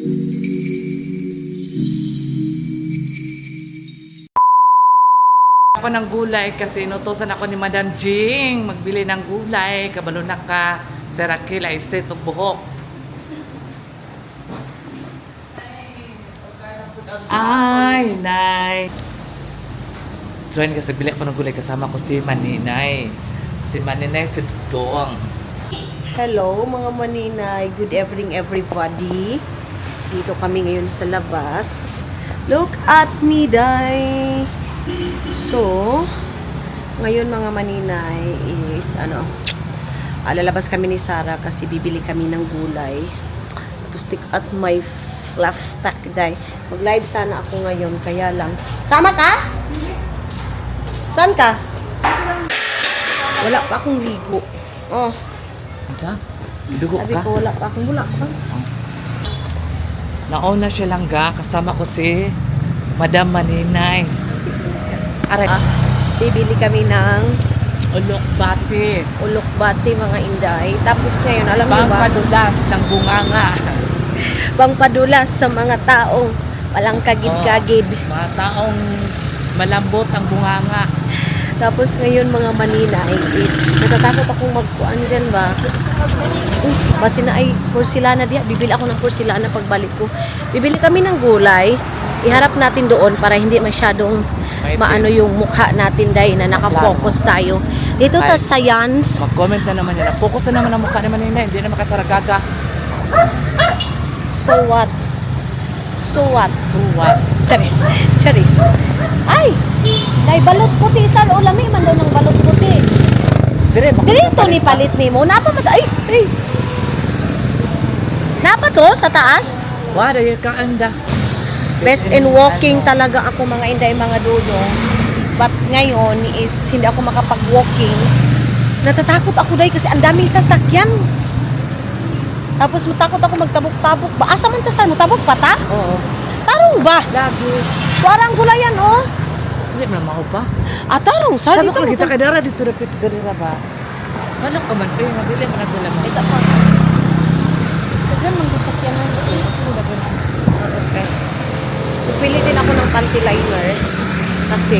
Ako ng gulay kasi inutosan ako ni Madam Jing magbili ng gulay. Kabalo na ka, Serakil, ay state of buhok. Ay, Nay. Join kasi bili ako ng gulay kasama ko si Maninay. Si Maninay, si Dudong. Hello mga maninay, good evening everybody. Dito kami ngayon sa labas. Look at me, Day. So, ngayon mga maninay is lalabas kami ni Sarah kasi bibili kami ng gulay. Tapos stick at my laugh stack, Day. Mag-live sana ako ngayon, kaya lang. Sama ka? Saan ka? Wala pa akong ligo. Oh. Diyan? Dugo Sabi ka? ko, wala pa akong bulak pa. Nauna siya lang ga. Kasama ko si Madam Maninay. Aray. Bibili kami ng Ulok-bati. ulokbati mga inday. Tapos ngayon, alam niyo ba? Pangpadulas ng bunganga. Pangpadulas sa mga taong walang kagid-kagid. Mga taong malambot ang bunganga. Tapos ngayon mga maninay is natatakot akong magkuan dyan ba? Basi na ay porcelana diya. Bibili ako ng porcelana pagbalik ko. Bibili kami ng gulay. Iharap natin doon para hindi masyadong maano yung mukha natin dahil na nakafocus tayo. Dito sa science. Mag-comment na naman nila. Focus na naman ang mukha ni Maninay. Hindi na makasaragaga. So what? So what? What? Charis. Charis. Ay! Dahil balot puti. Saan o lami man daw ng balot puti. Dito ni palit ni mo. Napa ba? Ay! Ay! Napa to sa taas? Wala yung kaanda. Best in walking talaga ako mga inday mga dudong. But ngayon is hindi ako makapag-walking. Natatakot ako dahil kasi ang daming sasakyan. Tapos matakot ako magtabok-tabok ba? Asa man ta saan mo? Tabok pa ta? Oo. Tarong ba? Lagi. Parang gulayan oh. Hindi na mao ba? Tarong. Saan Tabok dito? lagi ta kadara dito rapit garira ba? Wala ka man. Ay, mabili man sila mo. Ito pa. Saan mang sasakyan ng okay. Pupili din ako ng panty liner kasi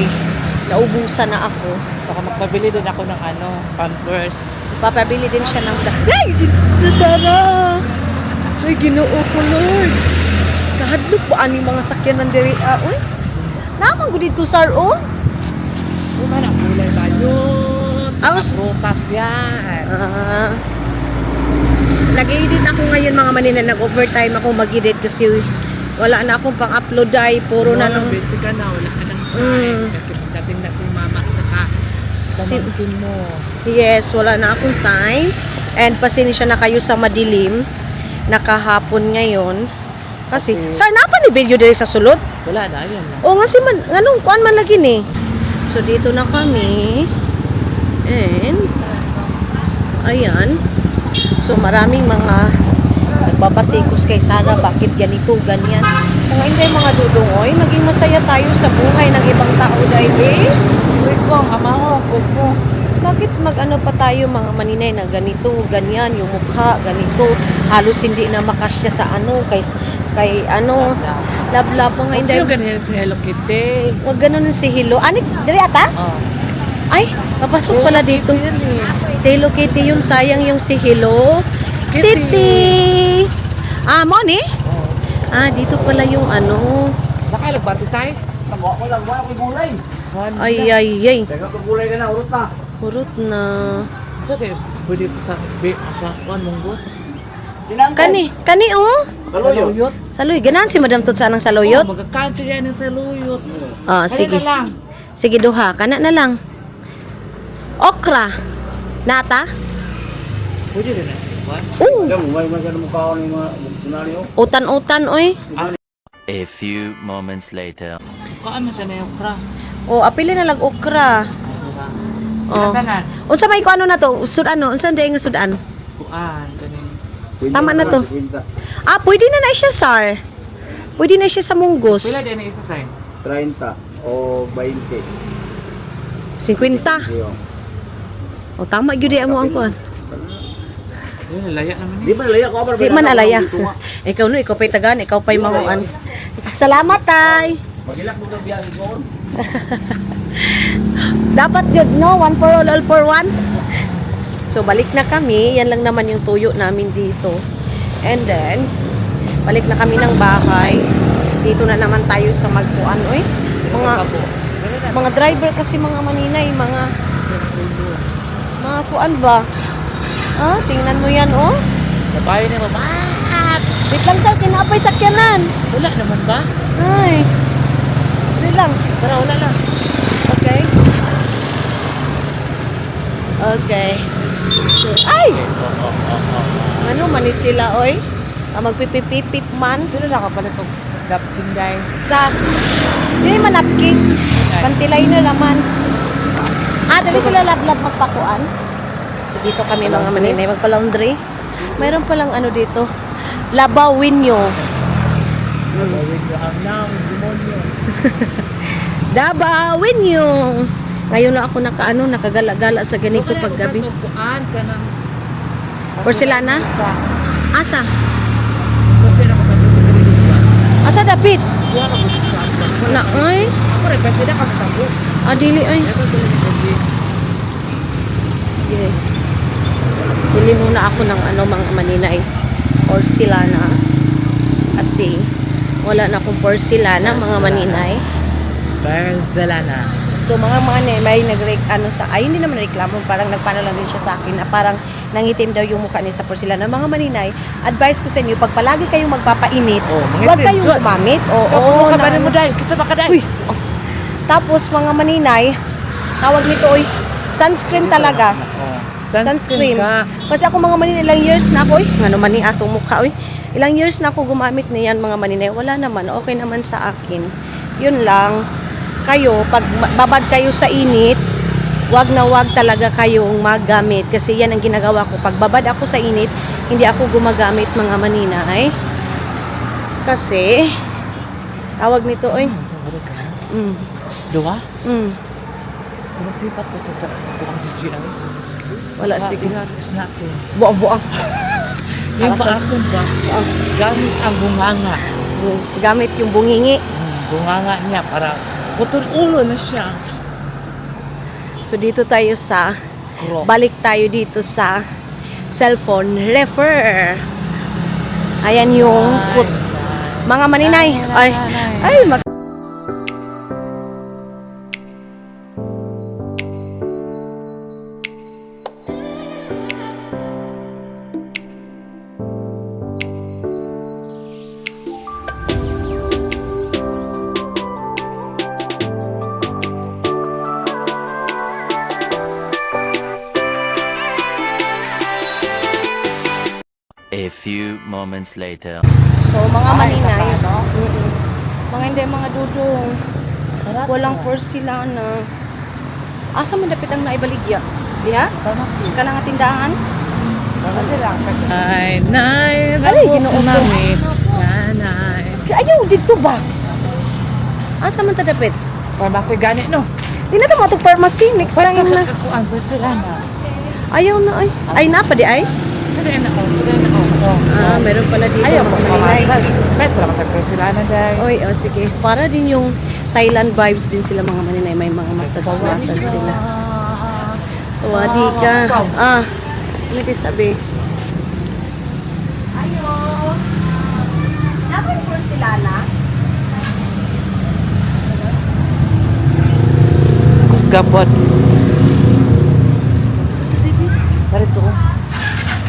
naubusan na ako. Saka magpabili din ako ng Pampers. Papabili din siya ng ay! Jesus, Sarah! Ay, Ginoo ko, Lord! Kahadlok po ani mga sakyan ng diri. Uy! Naman ko dito, Sar, oh! Kuman ang gulay ba yun? Awas. Prutas yan. Nag-edit ako ngayon mga manina. Nag-overtime ako mag-edit kasi wala na akong pang-upload ay puro na nung busy ka na. Wala ka ng time. Kasi pagdating na si mama at saka pamangkin mo. yes, wala na akong time. And pasensya na kayo sa madilim. Nakahapon ngayon. Kasi, saan na pa ni video diri sa sulod? Wala na, ayan na. O nga si man, nganong kuan man lagi ni. So dito na kami. And ayan. So maraming mga nagbabatikos kay Sarah, bakit ganito, ganyan. Mga hindi mga dudungoy, maging masaya tayo sa buhay ng ibang tao dahil Uy ko, amaho, kuko. bakit mag-ano pa tayo mga maninay na ganito, ganyan, yung mukha, ganito, halos hindi na makasya sa kay lab-lab mga hindi. Yung ganyan si Hello Kitty. Wag ganun si Hilo. Anik, dili ata? Oh. Ay, papasok pala dito. Si Hello Kitty yung sayang yung si Hello Kitty. Mo ni? Oh. Dito pala yung Nakalagbarti tayo. Nakuha ko lang, wala ko gulay. Ay. Teka ko gulay ka na, urot na. Urot na. Sa kayo, pwede sa kuan mong boss. Kani oh. Saluyot. Saloy, ganahan si Madam Tut sa nang saluyot. Oh, magkakansya yan ng saluyot. Sige. Ano na lang? Sige duha, kana na lang. Okra. Nata? Pwede rin na sa kuan. Alam mo, may magandang mukha ni mga senaryo. Utan-utan oy. A few moments later. Kuan man siya na yung kra. Apili na lang okra. Tanan. Unsa may ko na to? Unsa day nga sudan? Kuan, ganin. Tama na to. Pwede na siya, Sar. Pwede na siya sa munggos. Pila din na isa tayo? 30 o 20. 50. Iyo. Tama gyud mo ang kuan. Laya naman Di ba nalaya ko? Di man alaya. Ikaw no, ikaw pa'y tagaan, ikaw pa'y mamuan. Salamat, tay! Magilak mo ng biyahe ko. Dapat yun, no? One for all for one. So, balik na kami. Yan lang naman yung tuyo namin dito. And then, balik na kami ng bahay. Dito na naman tayo sa magpuan. Uy, mga driver kasi mga maninay, mga kuan ba? Ah, tingnan mo yan, oh. Sabay ni mama. Wait lang sa kinapay sakyanan. Wala naman ba? Ay. Wait lang. Tara, wala lang. Okay. Okay. So, ay! Ano man ni sila, oy? Magpipipipip man. Pero na ka pala itong dapting dahil. Sa, hindi man napkin. Pantilay na naman. Dali sila lablab magpakuan. Dito kami mga maninay, magpa-laundry. Mayroon palang ano dito. Labawinyo. Gawin ko ang demonyo. Dabawinyo. Ngayon na ako nakagala-gala sa ganito pag gabi. Kuan ka ng Porcelana? Asa? Sabi na ko sa Pilipino. Asa dapit? Wala ko sa Wala, ay. Ako rin, pwede na kami tabo. Dili, ay. Ito tuloy ni Pwede. Okay. Bili muna ako ng mga maninay. Porcelana. Kasi, wala na akong porcelana, mga maninay. Barcelona. So, mga may hindi naman reklamo, parang nagpano lang din siya sa akin, na parang nangitim daw yung mukha niya sa porcelana. Mga maninay, advice ko sa inyo, pag palagi kayong magpapainit, huwag kayong gumamit. Oo, mo dahil. Kita ba ka dahil? Uy! Oh. Tapos, mga maninay, tawag nito, sunscreen talaga. Sunscreen. Kasi ako mga maninay, ilang years na ako, ano man yung atong mukha, ilang years na ako gumamit niyan mga maninay. Wala naman, okay naman sa akin. Yun lang, kayo, pag babad kayo sa init, wag na wag talaga kayong magamit. Kasi yan ang ginagawa ko. Pag babad ako sa init, hindi ako gumagamit mga maninay. Kasi, tawag nito, Dua? Pinasipat ko sa buong GGI. Wala, sige. Gratis natin. Buang-buang. Yung paakon ba? Gamit ang bunganga. Gamit yung bungingi. Bunganga niya para putol ulo na siya. So, dito tayo sa, balik tayo dito sa cellphone refer. Ayan yung mga maninay. A few moments later. So, mga maninay, mga hindi, mga dudong, walang porcelana. Asa man dapat ang naibaligya? Diha? Ka lang tindahan? Ay, nay, Ay, ginoo ko. namit. Nanay. Ayaw, dito ba? Asa man ta dapat? Pharmacy gani, no? Di na ito mo itong pharmacy. Next time na. Ako ang Barcelona. Ayaw na ay. Ay na pa di ay? Sabi na ako. Meron pala dito Ayaw, mga maninay. Pwede pala mag-Barcelona dahil. Oy, sige. Para din yung Thailand vibes din sila mga maninay. May mga massage sila. Wadi ka. Ano tayo sabi? Ayo. Dapat porcelana? Kusgapot. Parito.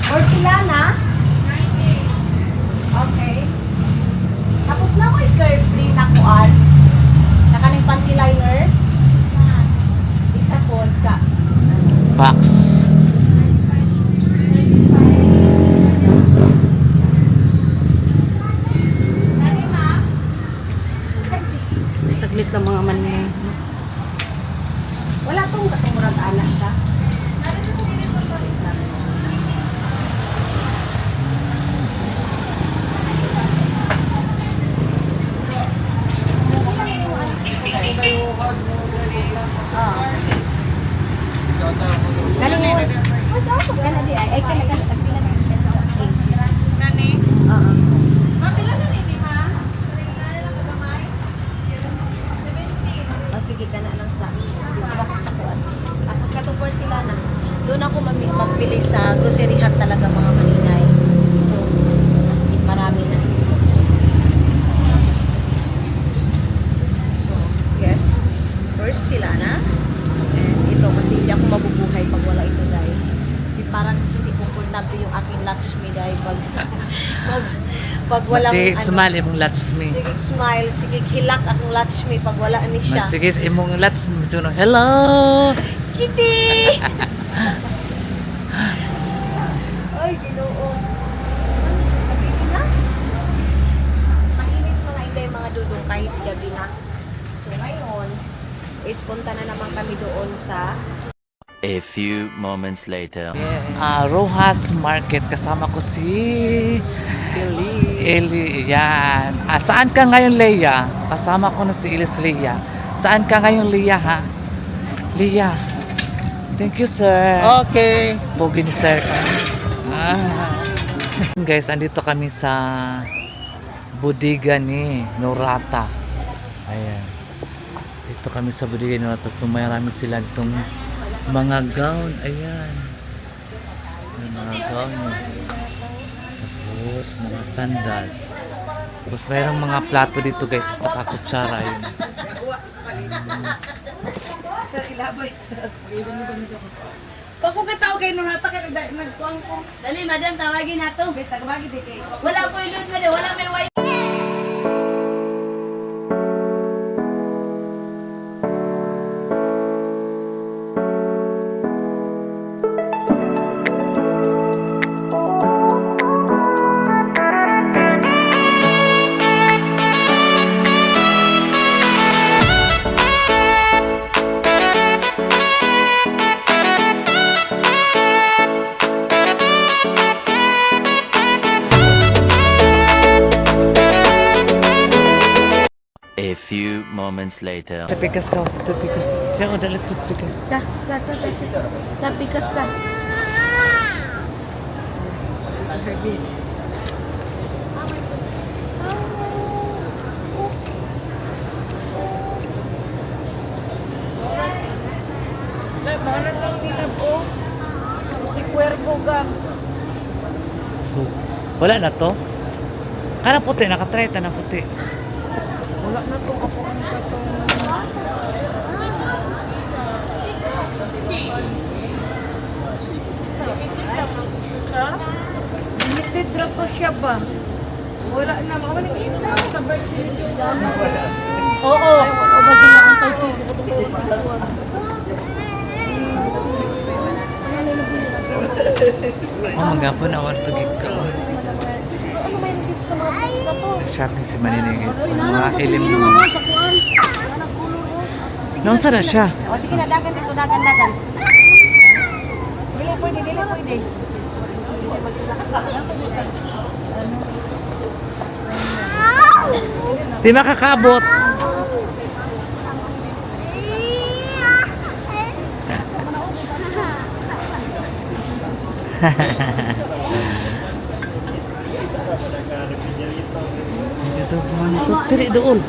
Porcelana? Okay. Tapos na ko i-curve na kuan. Nakaning panty liner. Isa po ka. Box. Saglit lang mga maninay. Wala tong Pag walang Sige, smile imong Latsmi. sige smile, sige hilak akong Latsmi pag wala ni siya. Sige, imong Latsmi. Suno, hello! Kitty! Ay, ginoo. Sabihin na. Mainit mga inday mga dudong kahit gabi na. So ngayon, punta na naman kami doon sa A few moments later. Rojas Market. Kasama ko si Eli. Yan. Saan ka ngayon, Leia? Kasama ko na si Elis Leia. Saan ka ngayon, Leia, ha? Leia. Thank you, sir. Okay. Pogi ni sir. Guys, andito kami sa bodega ni Norata. Ayan. Dito kami sa bodega ni Norata. So, marami sila itong mga gown. Ayan. May mga gown. Tapos, mga sandals. Tapos, mayroong mga plato dito, guys. At saka kutsara. Ayan. Pag kung katao kayo nung hata kayo nagkuang ko. Dali, madam, tawagin na to. Tagbagi di kayo. Wala ko ilun, madam. Wala may white. A few moments later. Tapikas ka. Tapikas. Siya, o, dalit to tapikas. Tapikas ta. Manat lang nila po. Si Cuervo gang. So, wala na to? Kana puti, nakatreta na puti. Wala na to ako ang katong. Limited ra to siya ba? Wala na, mga walang ito sa birthday. Oo. O ba sila ang tayo? Oh, magapon na awar to gig ka. Ano may dito sa mga box na to? Shopping si Manini, guys. Mga ilim mo. Sa kuan. Nung sana siya. O sige na, dagan dito, dagan. Dili pwede. Di makakabot. Dito, manto. Tiri doon.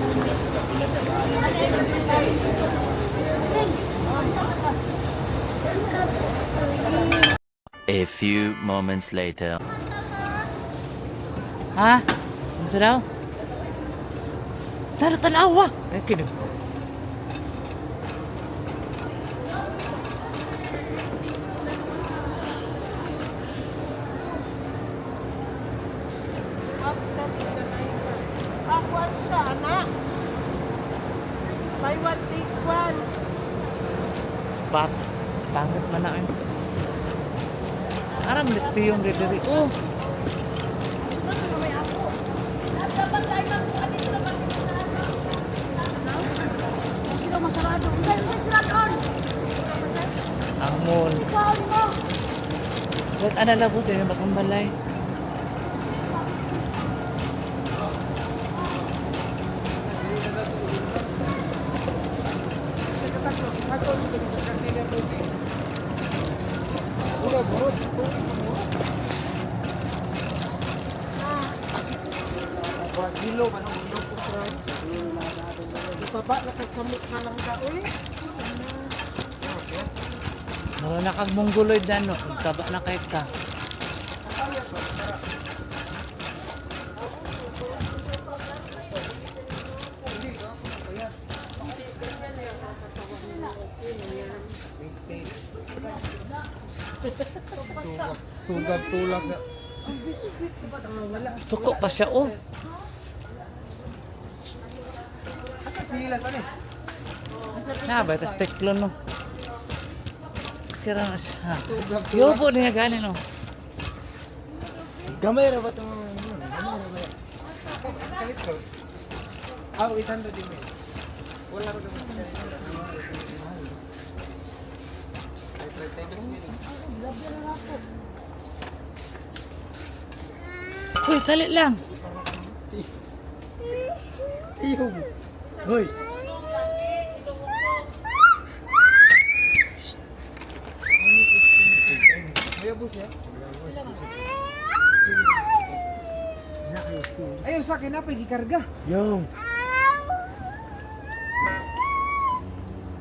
A few moments later. Ha? Ano sa daw? Tara, talawa. Ay, kinig. Akuan siya, anak. Buy one, take one. Pat. Pangit man na eh. Aram, listi yung didiri. Oh. Sino masarado? Hindi, masarado. Amon. Ikaw mo. Ba't ana labo din yung makambalay? Ibaba na kag samot na lang daoy. Maro na kag mongguloy dyan, no? Taba na kay ka. Sugat tulak na. Suko pa siya, oh. Na, ba? Tapos teklon, no? Kira na siya. Yobo niya gani, no? Gamay ra ba ito? Uy, tali lang. Iyo. Hoy. Ayaw sa akin na, pagikarga. Yung.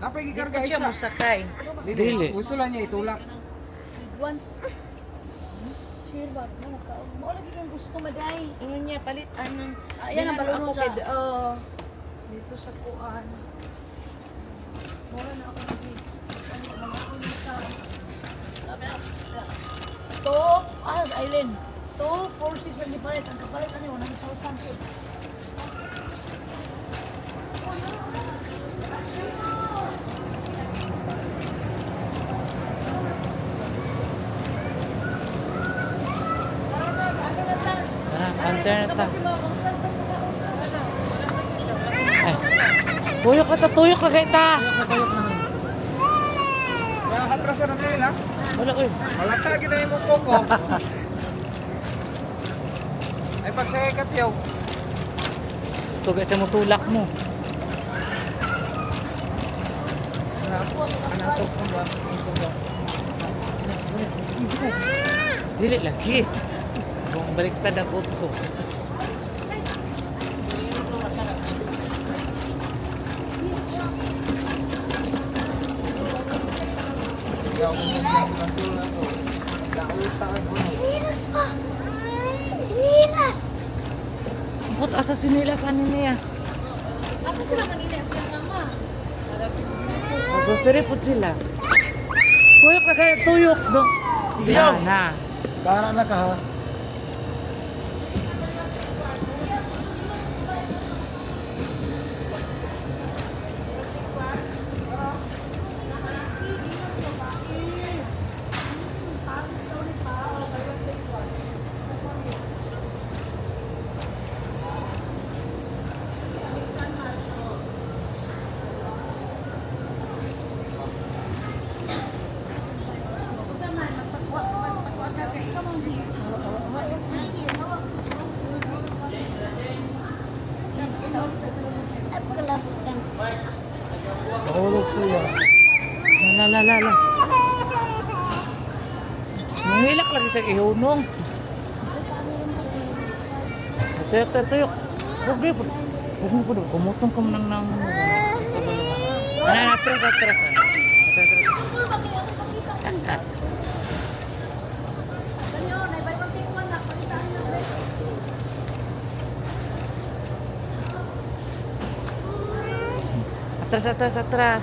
Napagikarga isa. sakay. Dili. Gusto lang niya itulak. Mo lagi kang gusto maday. Ingon niya, palit, anong... Ayan ang balon ako sa. kay... dito sa kuan. Mura na ako lagi. Top, Island. Top, 4,600 ang palit. Ang kapalit ano yun, 1,000 po. Tara, antay na ta. Ay. Tuyok ka ta, tuyok ka kay ta. Kaya hatrasan na tayo lang. Wala, uy. Malata, ginahin mo koko. Ay, pagsaya ka tiyaw. Sugay sa mo tulak mo. Dili lagi. Kung baliktad ang uto. Put asa sinilas ani niya. Apa sila kanina ang mama? Grocery put sila. Tuyok na kaya tuyok do. Diyaw. Na. Para na ka ha. Mahulog siya. La. Mangilak lagi sa ihunong. Tuyok. Huwag mo ko doon. Kumutong ka mo nang Atras. Atras.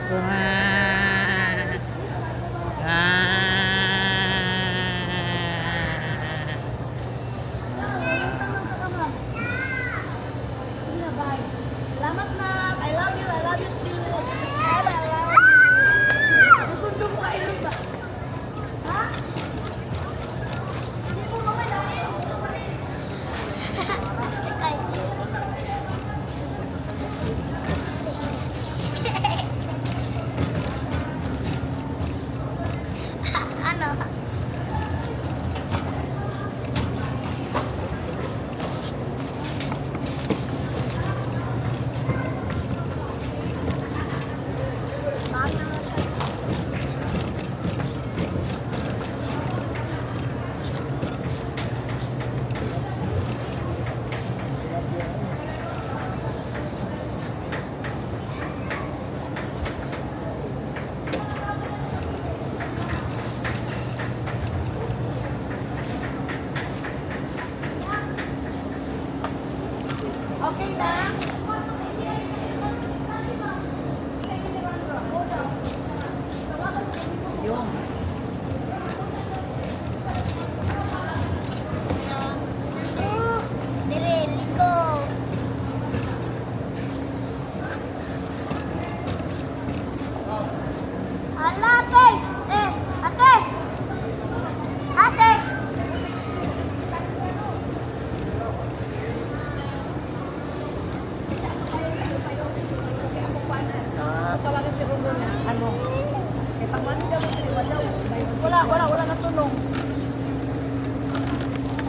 Salamat na. I love you too. Sundo mo kayo ba? Ha? Hindi mo mamaya. Okay na? Tawagan si Rondon na. Ano? Eh, pagmano daw, wala na tulong.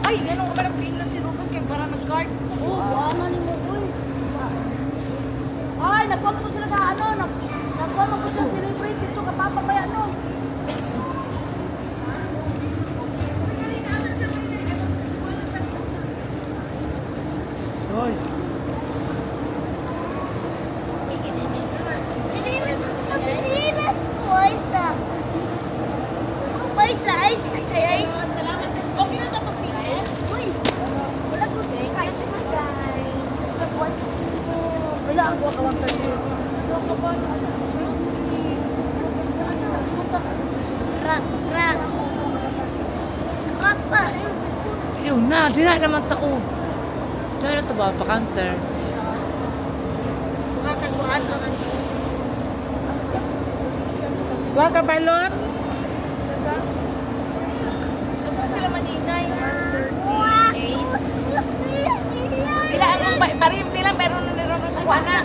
Ay, ganun ka ba nagbilang si Rondon kaya para nag-card? Oo, wala ni mo boy. Ay, nagpapa po sila sa ano, nagpapa po sila celebrate dito, kapapabaya no. Soy. Sinilas ko, Isa. Isa, Isa, kaya Isa. Okay na ito, Peter? Uy, wala ko guys. Kahit mo guys. Wala ang buwa kawang kayo. Ras, ras. Ras pa. Yun na, di na naman tao. Dahil ito ba, pa-counter. Wa ka balot? Saan sila maninay? Bila ang parim nila, pero naniroon sa kuwana.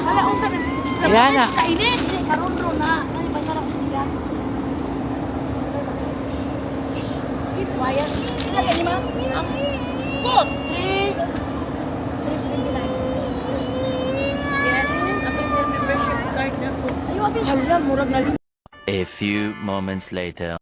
Wala kung saan. Ayan na. Kainit. Karundro na. Ano ba na ako sila? Quiet. Sila ganyan ma? Ang good. 379. Yes. Apin sa membership card na po. Ayaw, apin. Hala, murag na. A few moments later.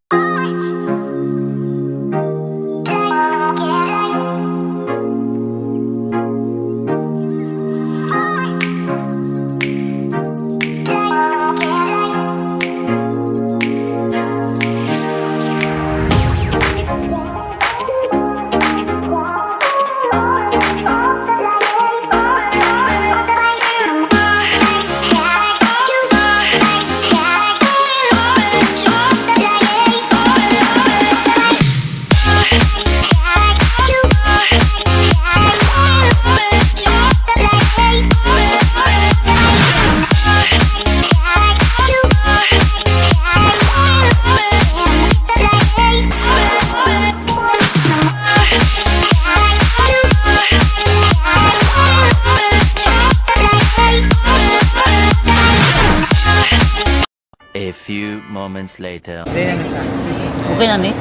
A few moments later. Okay na ni?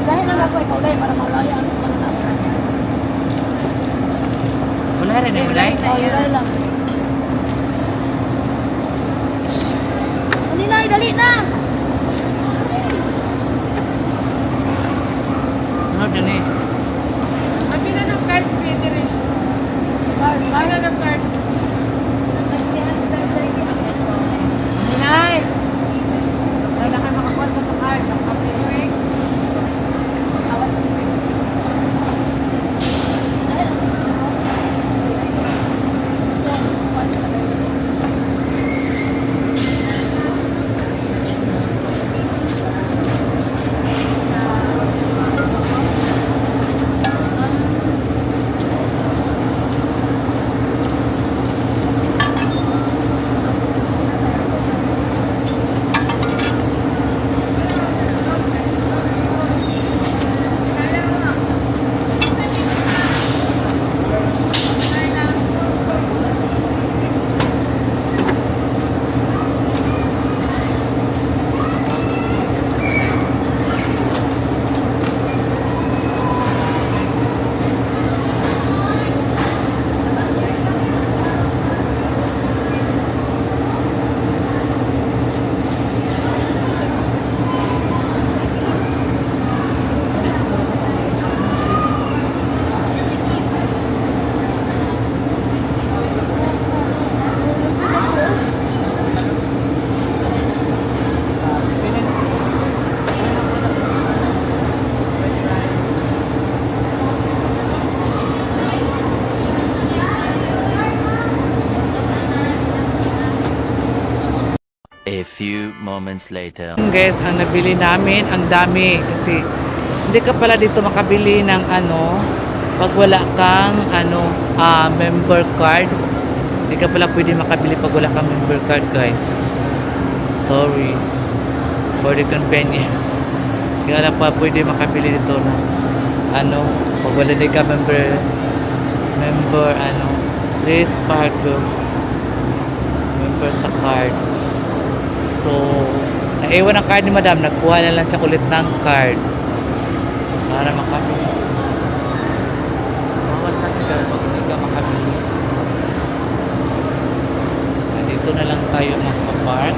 Dahil na ako ikaw dahil para malaya ang pananapan. Wala rin eh, wala. Dahil lang. Maninay, dali na! Sunod na ni. Abi na ng card, Peter. Card, Abi na ng card. Maninay! Dahil na kayo makakuha ko sa card. Nakapilig. Awas sa pilig. A few moments later. Guys, ang nabili namin, ang dami kasi hindi ka pala dito makabili ng ano, pag wala kang member card, hindi ka pala pwede makabili pag wala kang member card, guys. Sorry for the convenience. Kaya wala pa pwede makabili dito na pag wala din ka member please park your member sa card. So naiwan ang card ni madam, nagkuha na lang siya ulit ng card para makabili. Bawal kasi girl pag hindi ka makabili. Dito na lang tayo magpa-park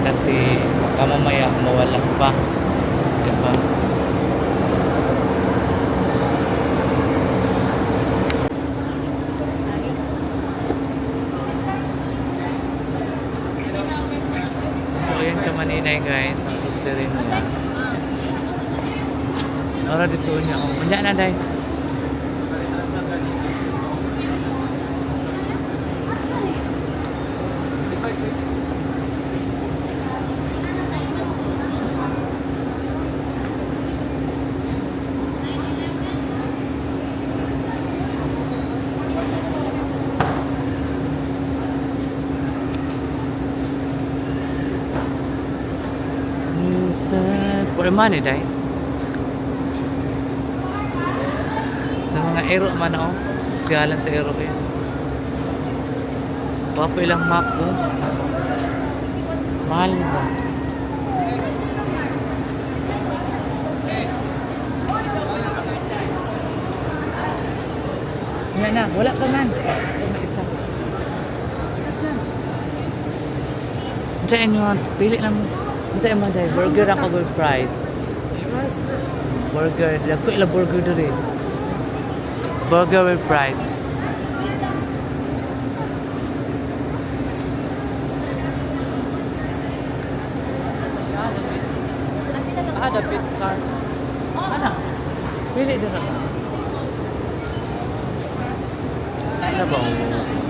kasi baka mamaya mawala pa, diba? So ayan ka maninay guys, ang grocery nila. Ora dito niya, manya na day. For money, day. Sa mga aero man siyalan sa aero kayo. Papa ilang map ko. Mahal ba? Yan na, wala ka man. Diyan yun, pili lang mo. Diyan mo dahil, burger ako with fries. Burger, ko ilang burger doon. Burger with fries. Ada pizza. Ano? Pili doon ako. Ano ba?